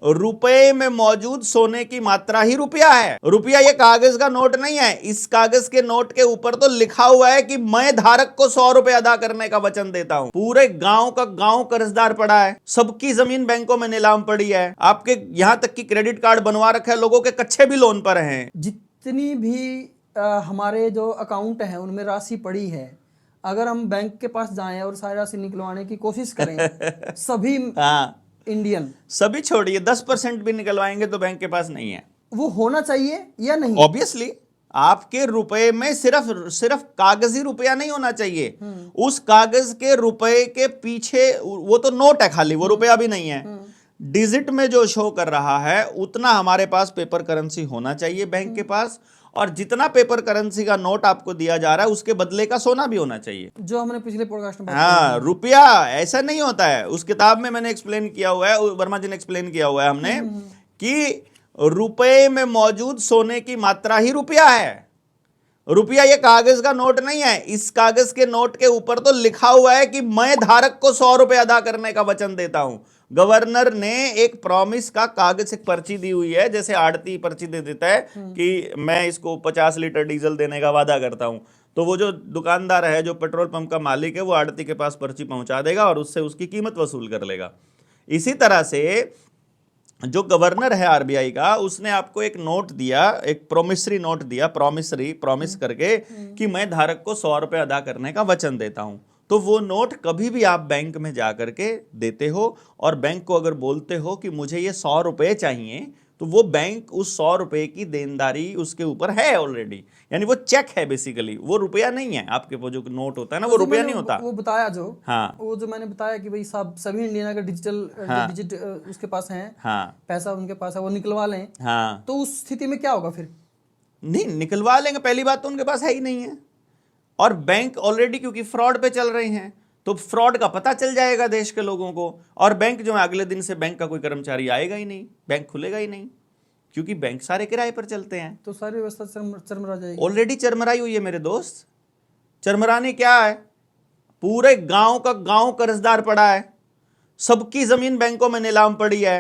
रुपए में मौजूद सोने की मात्रा ही रुपया है। रुपया ये कागज का नोट नहीं है। इस कागज के नोट के ऊपर तो लिखा हुआ है कि मैं धारक को 100 रुपए अदा करने का वचन देता हूं। पूरे गांव का गांव कर्जदार पड़ा है, सबकी जमीन बैंकों में नीलाम पड़ी है, आपके यहां तक कि क्रेडिट कार्ड बनवा रखा है, लोगों के कच्चे भी लोन पर हैं। जितनी भी हमारे जो अकाउंट है उनमें राशि पड़ी है, अगर हम बैंक के पास जाएं और सारी राशि निकलवाने की कोशिश करें सभी इंडियन, सभी छोड़िए 10% भी निकलवाएंगे तो बैंक के पास नहीं है। वो होना चाहिए या नहीं? ऑब्वियसली आपके रुपए में सिर्फ कागजी रुपया नहीं होना चाहिए, उस कागज के रुपए के पीछे वो तो नोट है खाली, वो रुपया भी नहीं है। डिजिट में जो शो कर रहा है उतना हमारे पास पेपर करेंसी होना चाहिए बैंक के पास, और जितना पेपर करेंसी का नोट आपको दिया जा रहा है उसके बदले का सोना भी होना चाहिए, जो हमने पिछले पॉडकास्ट में हाँ। रुपया ऐसा नहीं होता है, उस किताब में मैंने एक्सप्लेन किया हुआ है, वर्मा जी ने एक्सप्लेन किया हुआ है हमने, कि रुपए में मौजूद सोने की मात्रा ही रुपया है। रुपया ये कागज का नोट नहीं है। इस कागज के नोट के ऊपर तो लिखा हुआ है कि मैं धारक को 100 रुपए अदा करने का वचन देता हूं। गवर्नर ने एक प्रॉमिस का कागज, एक पर्ची दी हुई है, जैसे आड़ती पर्ची दे देता है कि मैं इसको 50 लीटर डीजल देने का वादा करता हूं, तो वो जो दुकानदार है, जो पेट्रोल पंप का मालिक है, वो आड़ती के पास पर्ची पहुंचा देगा और उससे उसकी कीमत वसूल कर लेगा। इसी तरह से जो गवर्नर है आरबीआई का, उसने आपको एक नोट दिया, एक प्रोमिसरी नोट दिया, प्रॉमिस करके कि मैं धारक को 100 रुपए अदा करने का वचन देता हूं। तो वो नोट कभी भी आप बैंक में जा करके देते हो और बैंक को अगर बोलते हो कि मुझे ये 100 रुपए चाहिए, तो वो बैंक उस 100 रुपए की देनदारी उसके ऊपर है ऑलरेडी, यानी वो चेक है बेसिकली, वो रुपया नहीं है। आपके वो जो नोट होता है ना, वो रुपया नहीं होता। वो बताया जो, हाँ, वो जो मैंने बताया कि भाई सब सभी इंडियन अगर डिजिट उसके पास है, हाँ, पैसा उनके पास है, वो निकलवा लें, हाँ, तो उस स्थिति में क्या होगा फिर? नहीं निकलवा लेंगे, पहली बात तो उनके पास है ही नहीं है, और बैंक ऑलरेडी क्योंकि फ्रॉड पे चल रहे हैं, तो फ्रॉड का पता चल जाएगा देश के लोगों को, और बैंक जो है अगले दिन से बैंक का कोई कर्मचारी आएगा ही नहीं, बैंक खुलेगा ही नहीं, क्योंकि बैंक सारे किराए पर चलते हैं। तो सारी व्यवस्था चरमरा जाएगी। ऑलरेडी चरमराई हुई है मेरे दोस्त। चरमरानी क्या है? पूरे गांव का गांव कर्जदार पड़ा है, सबकी जमीन बैंकों में नीलाम पड़ी है,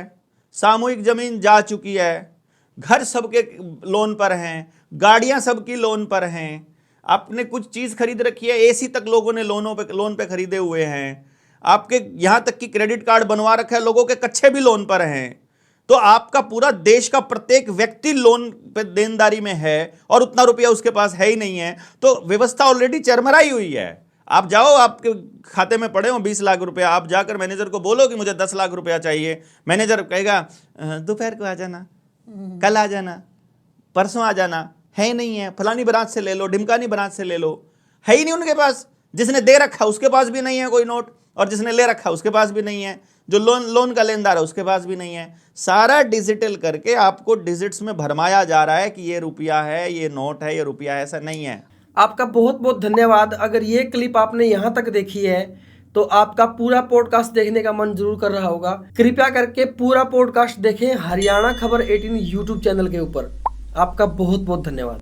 सामूहिक जमीन जा चुकी है, घर सबके लोन पर हैं, गाड़ियां सबकी लोन पर हैं, आपने कुछ चीज खरीद रखी है, एसी तक लोगों ने लोन पे खरीदे हुए हैं, आपके यहां तक कि क्रेडिट कार्ड बनवा रखा है, लोगों के कच्चे भी लोन पर हैं। तो आपका पूरा देश का प्रत्येक व्यक्ति लोन पे देनदारी में है और उतना रुपया उसके पास है ही नहीं है, तो व्यवस्था ऑलरेडी चरमराई हुई है। आप जाओ, आपके खाते में पड़े हो 20 लाख रुपया, आप जाकर मैनेजर को बोलो कि मुझे 10 लाख रुपया चाहिए, मैनेजर कहेगा दोपहर को आ जाना, कल आ जाना, परसों आ जाना, है ही नहीं है, फलानी ब्रांच से ले लो, ढिमकानी ब्रांच से ले लो, है ही नहीं उनके पास। जिसने दे रखा उसके पास भी नहीं है कोई नोट, और जिसने ले रखा उसके पास भी नहीं है, जो लोन का लेनदार है उसके पास भी नहीं है। सारा डिजिटल करके आपको डिजिट्स में भरमाया जा रहा है कि ये रुपया है, ये नोट है, ये रुपया है, ऐसा नहीं है। आपका बहुत बहुत धन्यवाद। अगर ये क्लिप आपने यहाँ तक देखी है तो आपका पूरा पॉडकास्ट देखने का मन जरूर कर रहा होगा। कृपया करके पूरा पॉडकास्ट देखें हरियाणा खबर 18 यूट्यूब चैनल के ऊपर। आपका बहुत बहुत धन्यवाद।